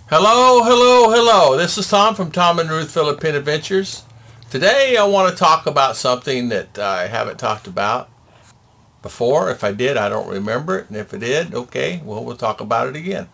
Hello, hello, hello. This is Tom from Tom and Ruth Filipina Adventures. Today I want to talk about something that I haven't talked about before. If I did, I don't remember it. And if I did, okay, well, we'll talk about it again.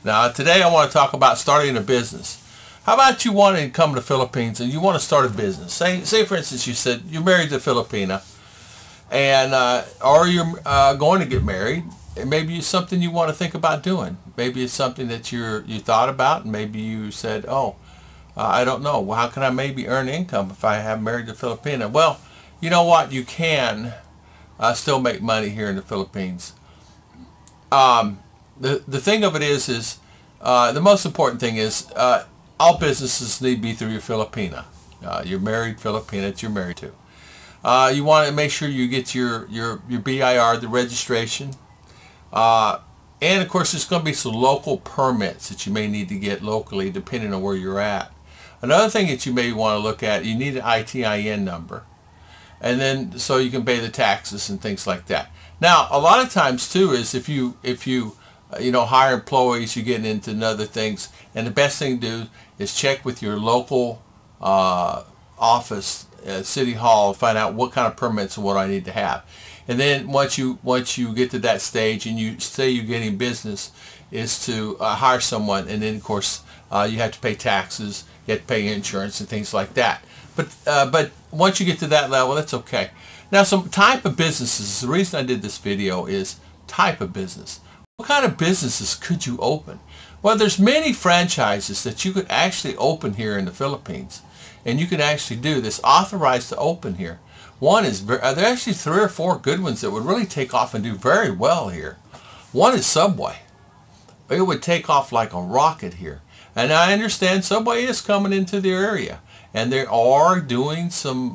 Now, today I want to talk about starting a business. How about you want to come to the Philippines and you want to start a business? Say for instance, you said you're married to Filipina, and or you're going to get married. And maybe it's something you want to think about doing. Maybe it's something that you thought about, and maybe you said, oh, I don't know. Well, how can I maybe earn income if I have married to Filipina? Well, you know what? You can still make money here in the Philippines. The thing of it is the most important thing is all businesses need to be through your Filipina. You're married Filipina that you're married to. You want to make sure you get your BIR, the registration. And of course there's going to be some local permits that you may need to get locally depending on where you're at. Another thing that you may want to look at, you need an ITIN number, and then so you can pay the taxes and things like that. Now a lot of times too is if you hire employees, you're getting into other things, and the best thing to do is check with your local office, city hall, find out what kind of permits and what I need to have. And then once you get to that stage and you say you're getting business, is to hire someone, and then of course you have to pay taxes, you have to pay insurance and things like that. But once you get to that level, that's okay. Now, some type of businesses. The reason I did this video is type of business. What kind of businesses could you open? Well, there's many franchises that you could actually open here in the Philippines, and you can actually do this, authorized to open here. One is, there are actually 3 or 4 good ones that would really take off and do very well here. One is Subway. It would take off like a rocket here. And I understand Subway is coming into the area, and they are doing some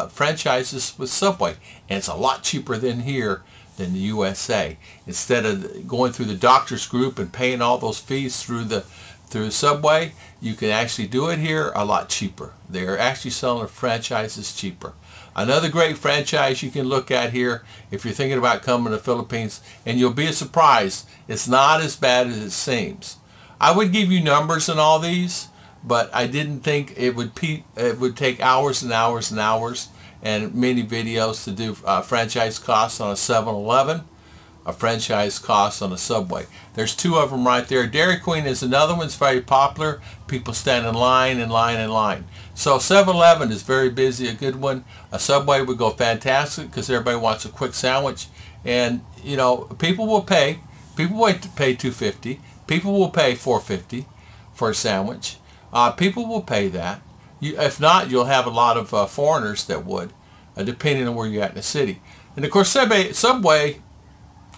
franchises with Subway, and it's a lot cheaper than here than the USA. Instead of going through the doctor's group and paying all those fees through Subway, you can actually do it here a lot cheaper. They're actually selling their franchises cheaper. Another great franchise you can look at here if you're thinking about coming to the Philippines, and you'll be surprised, it's not as bad as it seems. I would give you numbers in all these, but I didn't think it would take hours and hours and hours and many videos to do franchise costs on a 7-Eleven, a franchise cost on a Subway. There's 2 of them right there. Dairy Queen is another one. It's very popular. People stand in line and line and line. So 7-Eleven is very busy, a good one. A Subway would go fantastic because everybody wants a quick sandwich. And, you know, people will pay. People will pay $2.50. People will pay $4.50 for a sandwich. People will pay that. If not, you'll have a lot of foreigners that would, depending on where you're at in the city. And of course, Subway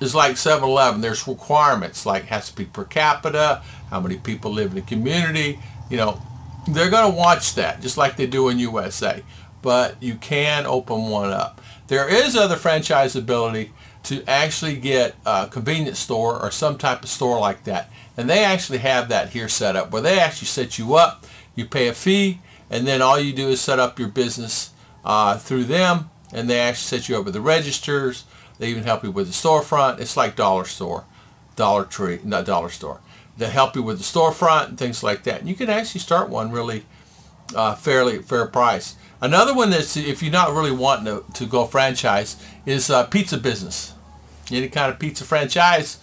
is like 7-Eleven. There's requirements, like has to be per capita, how many people live in the community. You know, they're going to watch that, just like they do in USA. But you can open one up. There is other franchise ability to actually get a convenience store or some type of store like that. And they actually have that here set up, where they actually set you up, you pay a fee, and then all you do is set up your business through them, and they actually set you up with the registers. They even help you with the storefront. It's like Dollar Store, Dollar Tree, not Dollar Store. They help you with the storefront and things like that. And you can actually start one really fair price. Another one that's, if you're not really wanting to go franchise, is pizza business. Any kind of pizza franchise.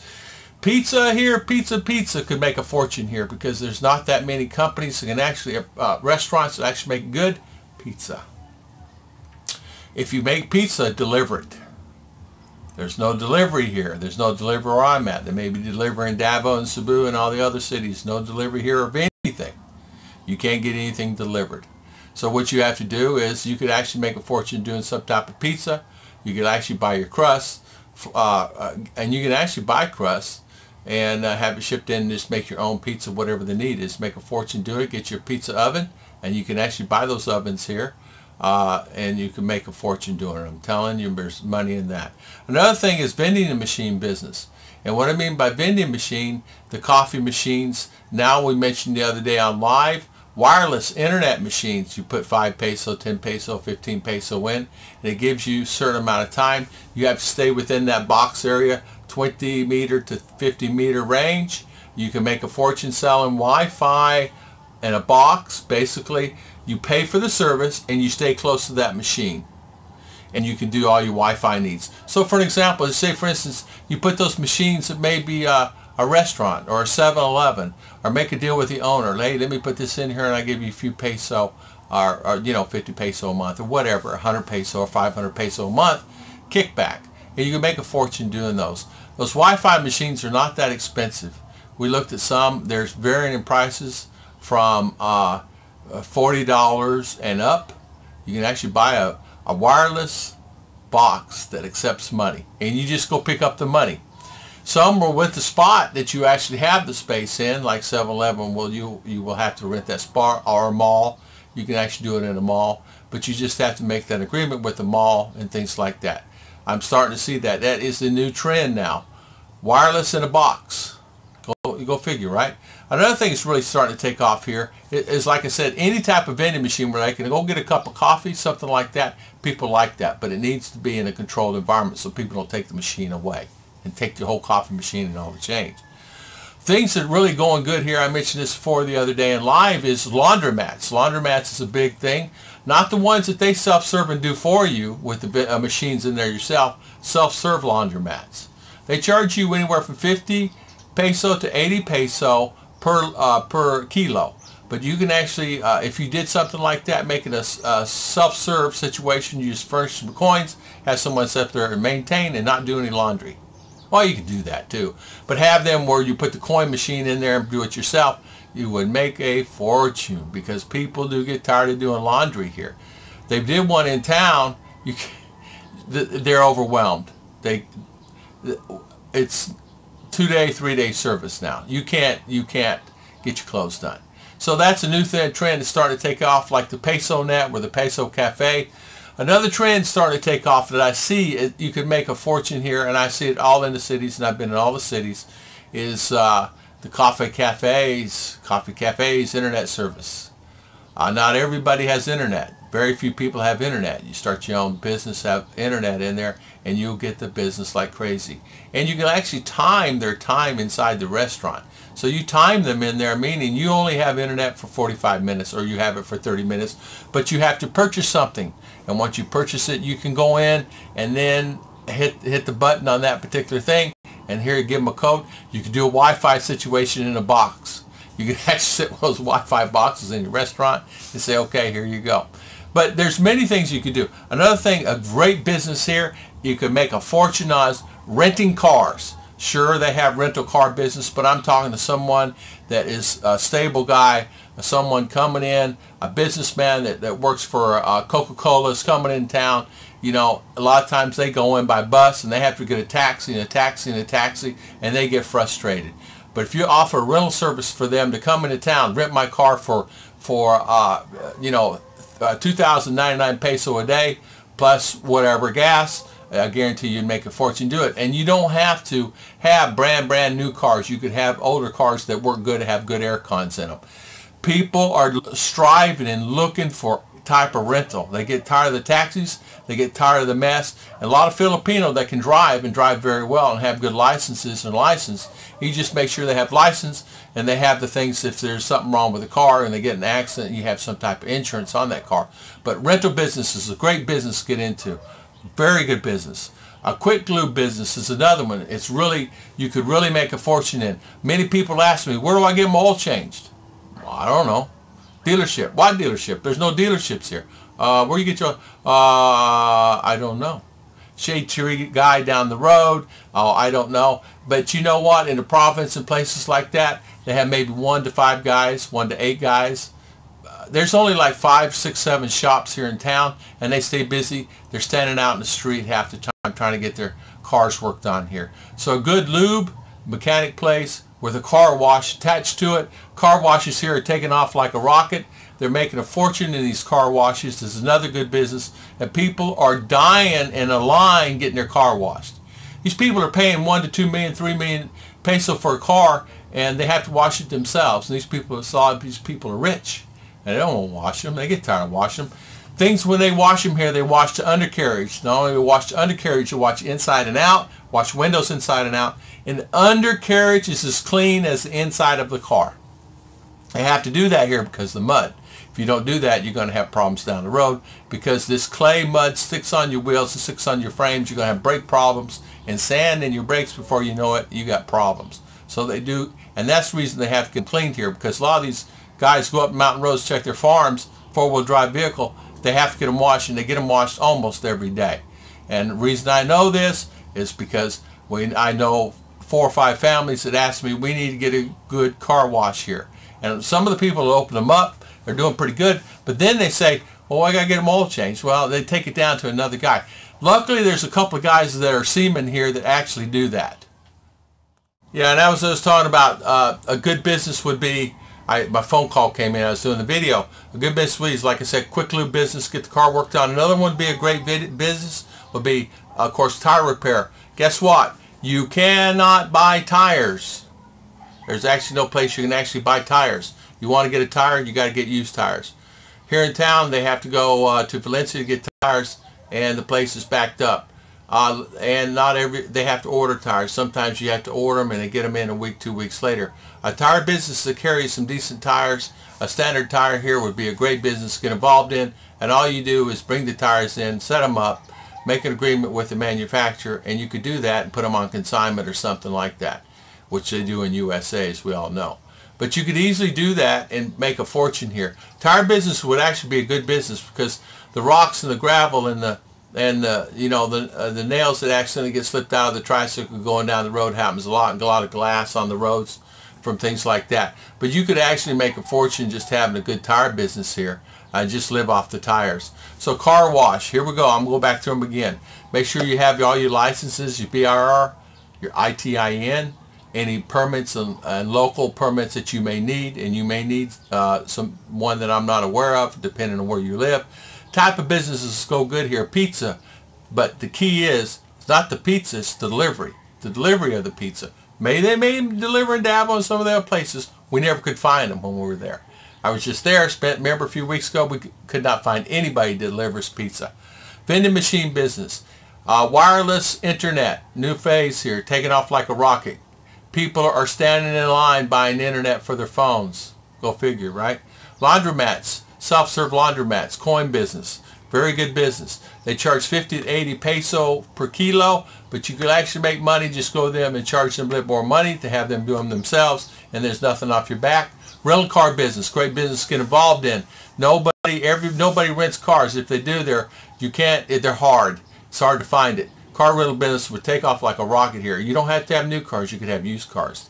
Pizza here, pizza could make a fortune here because there's not that many companies that can actually, restaurants that actually make good pizza. If you make pizza, deliver it. There's no delivery here. There's no delivery where I'm at. They may be delivering Davao and Cebu and all the other cities. No delivery here of anything. You can't get anything delivered. So what you have to do is you could actually make a fortune doing some type of pizza. You could actually buy your crust, and you can actually buy crust and have it shipped in and just make your own pizza, whatever the need is. Make a fortune, do it, get your pizza oven, and you can actually buy those ovens here. And you can make a fortune doing it. I'm telling you, there's money in that. Another thing is vending machine business. And what I mean by vending machine, the coffee machines. Now, we mentioned the other day on live, wireless internet machines. You put 5 peso, 10 peso, 15 peso in, and it gives you a certain amount of time. You have to stay within that box area, 20 meter to 50 meter range, You can make a fortune selling Wi-Fi in a box. Basically, you pay for the service and you stay close to that machine. And you can do all your Wi-Fi needs. So for an example, say for instance, you put those machines at maybe a restaurant or a 7-Eleven, or make a deal with the owner. Hey, let me put this in here and I give you a few peso, or 50 peso a month, or whatever, 100 peso or 500 peso a month, kickback. And you can make a fortune doing those. Those Wi-Fi machines are not that expensive. We looked at some. There's varying in prices from $40 and up. You can actually buy a wireless box that accepts money, and you just go pick up the money. Some are with the spot that you actually have the space in, like 7-Eleven. Well, you will have to rent that spot, or a mall. You can actually do it in a mall, but you just have to make that agreement with the mall and things like that. I'm starting to see that. That is the new trend now. Wireless in a box. Go figure, right? Another thing that's really starting to take off here is, like I said, any type of vending machine where they can go get a cup of coffee, something like that. People like that, but it needs to be in a controlled environment so people don't take the machine away and take the whole coffee machine and all the change. Things that are really going good here, I mentioned this before the other day in live, is laundromats. Laundromats is a big thing. Not the ones that they self-serve and do for you with the machines in there yourself. Self-serve laundromats. They charge you anywhere from 50 peso to 80 peso per kilo. But you can actually, if you did something like that, make it a self-serve situation, you just furnish some coins, have someone sit there and maintain and not do any laundry. Well, you can do that too. But have them where you put the coin machine in there and do it yourself. You would make a fortune, because people do get tired of doing laundry here. They did one in town. They're overwhelmed. It's 2-day, 3-day service now. You can't get your clothes done. So that's a new trend that's starting to take off, like the Peso Net or the Peso Cafe. Another trend starting to take off that I see, you can make a fortune here, and I see it all in the cities, and I've been in all the cities, is the coffee cafes, internet service. Not everybody has internet. Very few people have internet. You start your own business, have internet in there, and you'll get the business like crazy. And you can actually time their time inside the restaurant. So you time them in there, meaning you only have internet for 45 minutes, or you have it for 30 minutes, but you have to purchase something. And once you purchase it, you can go in and then hit the button on that particular thing, and here you give them a code. You can do a Wi-Fi situation in a box. You can actually sit with those Wi-Fi boxes in your restaurant and say, okay, here you go. But there's many things you could do. Another thing, a great business here, you could make a fortune on is renting cars. Sure, they have rental car business, but I'm talking to someone that is a stable guy, someone coming in, a businessman that works for Coca-Cola is coming in town. You know, a lot of times they go in by bus and they have to get a taxi and a taxi and a taxi, and they get frustrated. But if you offer a rental service for them to come into town, rent my car for 2,099 peso a day plus whatever gas, I guarantee you'd make a fortune do it. And you don't have to have brand new cars. You could have older cars that work good, have good air cons in them. People are striving and looking for type of rental. They get tired of the taxis, they get tired of the mess. And a lot of Filipino that can drive and drive very well and have good licenses and license. You just make sure they have license and they have the things, if there's something wrong with the car and they get in an accident, you have some type of insurance on that car. But rental business is a great business to get into. Very good business. A quick lube business is another one. It's really, you could really make a fortune in. Many people ask me, where do I get my oil changed? Well, I don't know. Dealership. Why dealership? There's no dealerships here. Where you get your, I don't know. Shade tree guy down the road. Oh, I don't know. But you know what? In the province and places like that, they have maybe 1 to 5 guys, 1 to 8 guys. There's only like 5, 6, 7 shops here in town, and they stay busy. They're standing out in the street half the time trying to get their cars worked on here. So a good lube, mechanic place with a car wash attached to it. Car washes here are taking off like a rocket. They're making a fortune in these car washes. This is another good business. And people are dying in a line getting their car washed. These people are paying 1 to 2 million, 3 million peso for a car, and they have to wash it themselves. And these people are rich. And they don't want to wash them. They get tired of washing them. Things when they wash them here, they wash the undercarriage. Not only do they wash the undercarriage, they wash inside and out, Wash windows inside and out. And the undercarriage is as clean as the inside of the car. They have to do that here because of the mud. If you don't do that, you're going to have problems down the road because this clay mud sticks on your wheels, it sticks on your frames. You're going to have brake problems and sand in your brakes before you know it, you got problems. So they do, and that's the reason they have to get cleaned here, because a lot of these guys go up mountain roads, check their farms, four-wheel drive vehicle, they have to get them washed, and they get them washed almost every day. And the reason I know this is because I know 4 or 5 families that ask me, we need to get a good car wash here. And some of the people that open them up, they're doing pretty good, but then they say, well, I got to get them oil changed. Well, they take it down to another guy. Luckily, there's a couple of guys that are seamen here that actually do that. Yeah, and I was talking about a good business would be, my phone call came in, I was doing the video. A good business would be, like I said, quick lube business, get the car worked on. Another one would be a great business, would be, of course, tire repair. Guess what? You cannot buy tires. There's actually no place you can actually buy tires. You want to get a tire, you got to get used tires. Here in town, they have to go to Valencia to get tires, and the place is backed up. And they have to order tires. Sometimes you have to order them and they get them in a week, 2 weeks later. A tire business that carries some decent tires, a standard tire here would be a great business to get involved in, and all you do is bring the tires in, set them up, make an agreement with the manufacturer, and you could do that and put them on consignment or something like that, which they do in USA, as we all know. But you could easily do that and make a fortune here. Tire business would actually be a good business because the rocks and the gravel and the nails that accidentally get slipped out of the tricycle going down the road happens a lot, and a lot of glass on the roads from things like that. But you could actually make a fortune just having a good tire business here and just live off the tires. So car wash, here we go. I'm going to go back through them again. Make sure you have all your licenses, your BRR, your ITIN, any permits and local permits that you may need, and you may need one that I'm not aware of depending on where you live. Type of businesses go good here, pizza, but the key is it's not the pizza, it's the delivery of the pizza. They may deliver and dabble in some of the other places. We never could find them when we were there. I was just there, remember a few weeks ago, we could not find anybody that delivers pizza. Vending machine business, wireless internet, new phase here, taking off like a rocket. People are standing in line buying internet for their phones. Go figure, right? Laundromats, self-serve laundromats, coin business, very good business. They charge 50 to 80 peso per kilo, but you could actually make money. Just go to them and charge them a bit more money to have them do them themselves, and there's nothing off your back. Rental car business, great business to get involved in. Nobody rents cars. If they do, they're hard. It's hard to find it. Car rental business would take off like a rocket here. You don't have to have new cars. You could have used cars.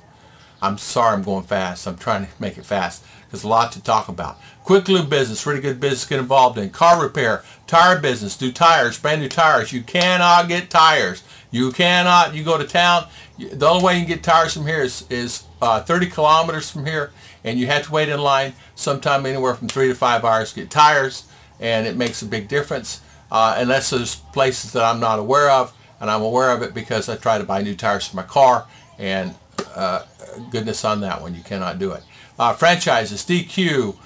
I'm sorry I'm going fast. I'm trying to make it fast. There's a lot to talk about. Quick lube business, really good business to get involved in. Car repair, tire business, do tires, brand new tires. You cannot get tires. You cannot. You go to town. The only way you can get tires from here is 30 kilometers from here, and you have to wait in line sometime anywhere from 3 to 5 hours to get tires, and it makes a big difference. Unless there's places that I'm not aware of, and I'm aware of it because I try to buy new tires for my car, and goodness on that one, you cannot do it. Franchises, DQ,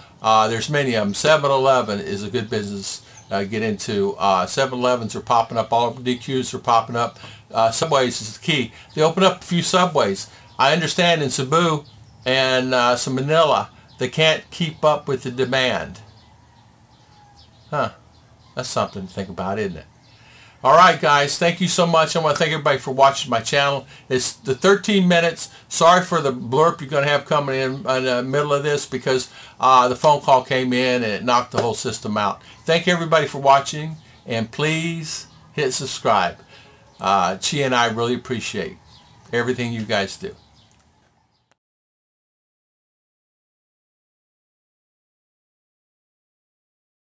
there's many of them. 7-Eleven is a good business get into. 7-Elevens are popping up, all of the DQs are popping up. Subways is the key. They open up a few subways. I understand in Cebu and some Manila, they can't keep up with the demand. Huh. That's something to think about, isn't it? Alright guys, thank you so much. I want to thank everybody for watching my channel. It's the 13 minutes. Sorry for the blurb you're going to have coming in the middle of this because the phone call came in and it knocked the whole system out. Thank everybody for watching, and please hit subscribe. Chi and I really appreciate everything you guys do.